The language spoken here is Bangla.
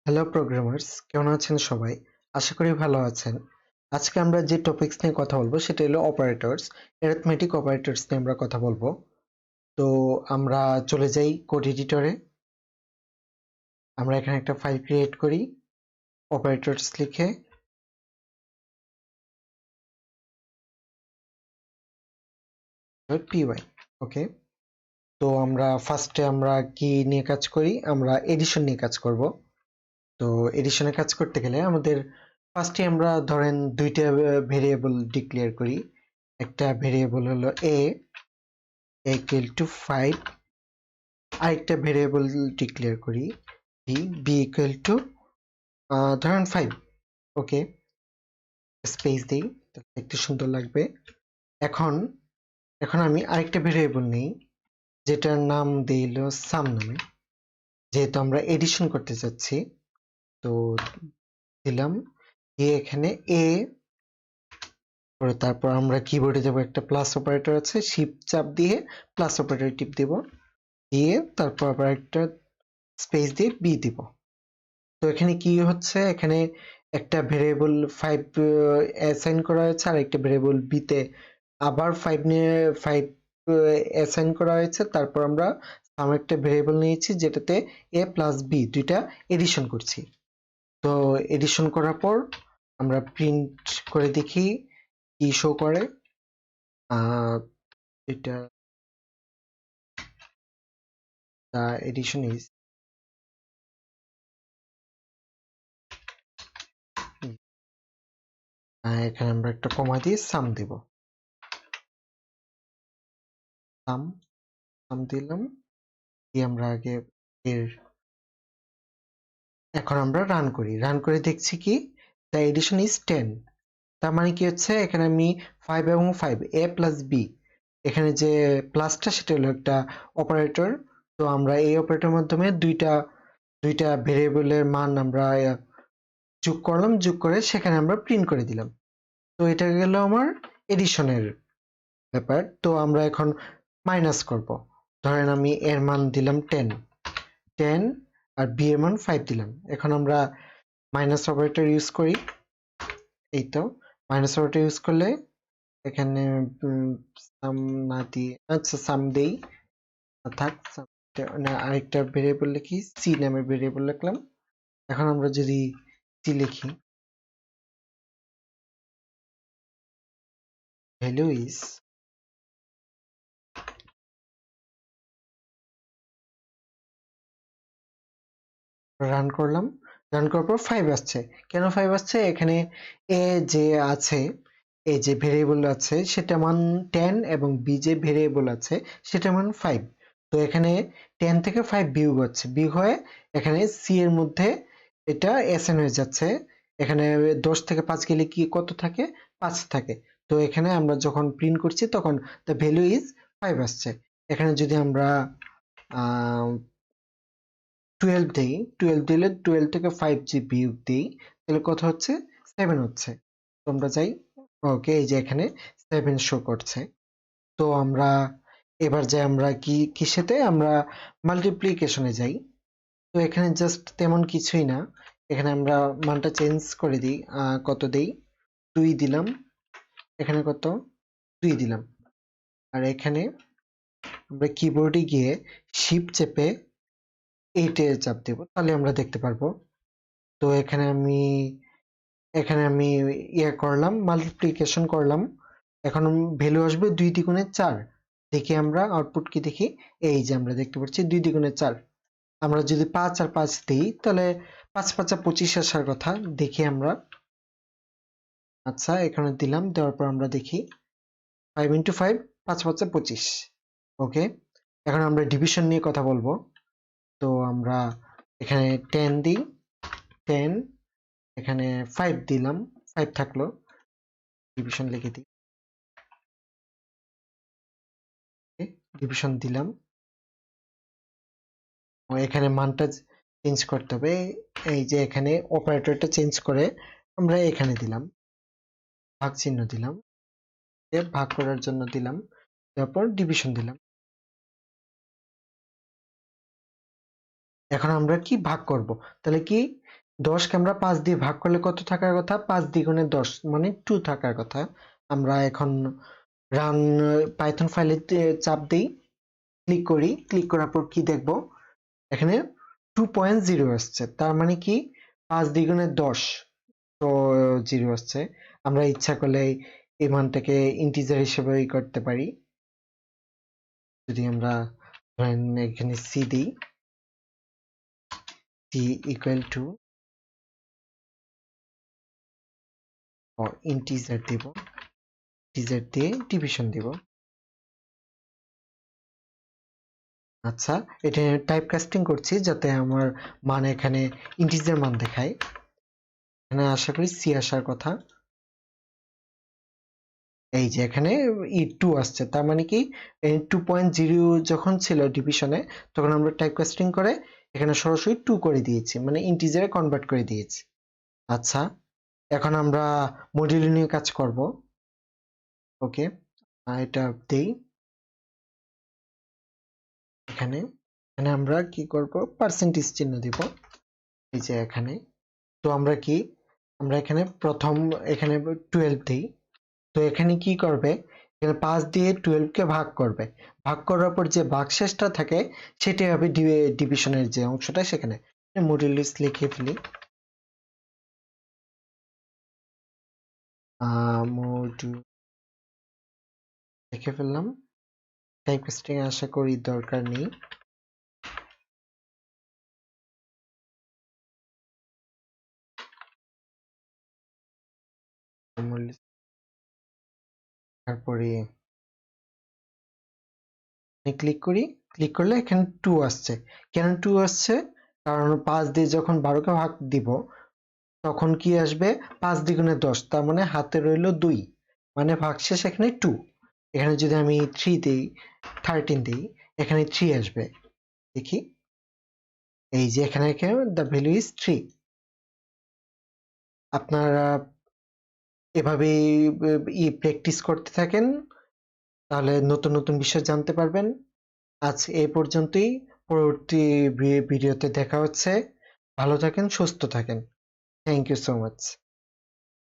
হ্যালো প্রোগ্রামার্স, কেমন আছেন সবাই? আশা করি ভালো আছেন। আজকে আমরা যে টপিকস নিয়ে কথা বলবো সেটা হলো অপারেটরস। অ্যারিথমেটিক অপারেটরস নিয়ে আমরা কথা বলবো। তো আমরা চলে যাই কোড এডিটরে। আমরা এখানে একটা ফাইল ক্রিয়েট করি অপারেটরস লিখে py। ওকে, তো আমরা ফার্স্টে আমরা কি নিয়ে কাজ করি? আমরা এডিশন নিয়ে কাজ করব। তো এডিশনে কাজ করতে গেলে আমাদের ফার্স্টে আমরা ধরেন দুইটা ভেরিয়েবল ডিক্লেয়ার করি। একটা ভেরিয়েবল হলো a equal to 5, আরেকটা ভেরিয়েবল ডিক্লেয়ার করি b equal to ধরেন 5। ওকে, স্পেস দিই, দেখতে সুন্দর লাগবে। এখন এখন আমি আরেকটা ভেরিয়েবল নেই, যেটার নাম দিল সাম নামে, যেহেতু আমরা এডিশন করতে যাচ্ছি। তো দিলাম এখানে a, তারপর আমরা কিবোর্ডে দেবো একটা প্লাস অপারেটর আছে, শিফট চাপ দিয়ে প্লাস অপারেটর টিপ দেব, দিয়ে তারপর আবার একটা স্পেস দিয়ে b দিব। তো এখানে কি হচ্ছে, এখানে একটা ভেরিয়েবল 5 অ্যাসাইন করা হয়েছে, আর একটা ভেরিয়েবল বি তে আবার 5 নিয়ে 5 অ্যাসাইন করা হয়েছে। তারপর আমরা সাম একটা ভেরিয়েবল নিয়েছি যেটাতে এ প্লাস বি দুইটা এডিশন করছি। তো এডিশন করার পর আমরা প্রিন্ট করে দেখি কি শো করে। এটা এডিশন ইজ, এখানে আমরা একটা কমা দিয়ে সাম দিব, সাম সাম দিলাম, দিয়ে আমরা আগে এর এখন আমরা রান করি, রান করে দেখছি কি দ্য এডিশন ইজ 10। তার মানে কি হচ্ছে, এখানে আমি 5 এবং 5 এ প্লাস বি, এখানে যে প্লাসটা সেটা হলো একটা অপারেটর। তো আমরা এই অপারেটরের মাধ্যমে দুইটা দুইটা ভেরিয়েবলের মান আমরা যোগ করলাম, যোগ করে সেখানে আমরা প্রিন্ট করে দিলাম। তো এটা গেল আমার এডিশনের ব্যাপার। তো আমরা এখন মাইনাস করব। ধরেন আমি এর মান দিলাম 10 আর বি এর মান 5 দিলাম। এখন আমরা মাইনাস অপারেটর ইউজ করি। এই তো মাইনাস অপারেটর ইউজ করলে এখানে সাম না দিয়ে, আচ্ছা সাম দেই, থাক মানে আরেকটা ভেরিয়েবল লিখি, সি নামের ভেরিয়েবল লিখলাম। এখন আমরা যদি সি লিখি, ভ্যালু ইজ, রান করলাম, রান করার পর 5 আসছে। কেন 5 আসছে? এখানে এ যে আছে, এ যে ভেরিয়েবল আছে সেটা মান 10 এবং বি যে ভেরিয়েবল আছে সেটা মান 5। তো এখানে 10 থেকে 5 বিয়োগ হচ্ছে, বিয়োগ হয়ে এখানে সি এর মধ্যে এটা এসএন হয়ে যাচ্ছে। এখানে 10 থেকে 5 গেলে কি কত থাকে? 5 থাকে। তো এখানে আমরা যখন প্রিন্ট করছি তখন দ্য ভ্যালু ইজ 5 আসছে। এখানে যদি আমরা 12 দেই, 12 দিলে 12 থেকে 5 যে বিয়োগ দিই তাহলে কত হচ্ছে? 7 হচ্ছে। তো আমরা যাই, ওকে, এই যে এখানে 7 শো করছে। তো আমরা এবার যাই, আমরা কিসেতে আমরা মাল্টিপ্লিকেশনে যাই। তো এখানে জাস্ট তেমন কিছুই না, এখানে আমরা মানটা চেঞ্জ করে দিই। কত দেই? 2 দিলাম, এখানে কত? 2 দিলাম। আর এখানে আমরা কিবোর্ডে গিয়ে শিফট চেপে 8 এ চাপ দেব, তাহলে আমরা দেখতে পারবো। তো এখানে আমি ইয়ে করলাম, মাল্টিপ্লিকেশন করলাম। এখন ভ্যালু আসবে 2 দ্বিগুণে 4। দেখি আমরা আউটপুট কি দেখি, এই যে আমরা দেখতে পাচ্ছি 2 দ্বিগুণে 4। আমরা যদি 5 আর 5 দিই তাহলে 5 5 25 আসার কথা। দেখি আমরা, আচ্ছা এখানে দিলাম, দেওয়ার পর আমরা দেখি 5 ইন্টু 5, 5 5 25। ওকে, এখন আমরা ডিভিশন নিয়ে কথা বলবো। তো আমরা এখানে 10 দিই, 10, এখানে 5 দিলাম, 5 থাকলো, ডিভিশন লিখে দিই, ডিভিশন দিলাম। এখানে মানটা চেঞ্জ করতে হবে, এই যে এখানে অপারেটরটা চেঞ্জ করে আমরা এখানে দিলাম, ভাগ চিহ্ন দিলাম, ভাগ করার জন্য দিলাম, তারপর ডিভিশন দিলাম। এখন আমরা কি ভাগ করব, তাহলে কি 10 কে আমরা 5 দিয়ে ভাগ করলে কত থাকার কথা? 5 দ্বিগুণে 10 মানে 2 থাকার কথা। আমরা এখন রান পাইথন ফাইলে চাপ দিই, ক্লিক করি, ক্লিক করার পর কি দেখব? এখানে 2.0 আসছে। তার মানে কি 5 দ্বিগুণে 10, তো 0 আসছে। আমরা ইচ্ছা করলে এই মানটাকে ইন্টিজার হিসেবে করতে পারি। যদি আমরা ধরেন এখানে সি দিই, সি ইকুয়াল টু ইন্টিজার দিব, ইন্টিজার দিয়ে ডিভিশন দিব। আচ্ছা, এটা টাইপ কাস্টিং করছি যাতে আমার মান এখানে ইন্টিজার মান দেখায়। এখানে আশা করি সি আসার কথা। এই যে এখানে 2 আসছে, তার মানে কি 2.0 যখন ছিল ডিভিশনে তখন আমরা টাইপ কাস্টিং করে এখানে সরাসরি 2 করে দিয়েছি, মানে ইন্টিজারে কনভার্ট করে দিয়েছি। আচ্ছা, এখন আমরা মডিউল নিয়ে কাজ করব। ওকে, এটা দেই। এখানে এখানে আমরা কি করব? পার্সেন্টেজ চিহ্ন দিব। এই যে এখানে, তো আমরা কি আমরা এখানে প্রথম এখানে 12 দিই। তো এখানে কি করবে? এখানে 5 দিয়ে 12 কে ভাগ করবে। ভাগ করার পর যে ভাগশেষটা থাকে সেটাই হবে ডিভিশনের যে অংশটা, সেখানে মডুলাস লিখে ফেলি। লিখে ফেললাম। টাইপ কাস্টিং আশা করি দরকার নেই। তারপরে ক্লিক করি, ক্লিক করলে এখানে 2 আসছে। কেন 2 আসছে? কারণ 5 দিয়ে যখন 12 কে ভাগ দিব তখন কি আসবে? 5 দ্বিগুণে 10, তার মানে হাতে রইল 2, মানে ভাগশেষ এখানে 2। এখানে যদি আমি 3 দিই, 13 দিই, এখানে 3 আসবে। দেখি, এই যে এখানে দ্য ভ্যালু ইজ 3। আপনারা এভাবে প্র্যাকটিস করতে থাকেন, তাহলে নতুন নতুন বিষয় জানতে পারবেন। আজ এই পর্যন্তই। পরবর্তী ভিডিওতে দেখা হচ্ছে। ভালো থাকেন, সুস্থ থাকেন। Thank you so much.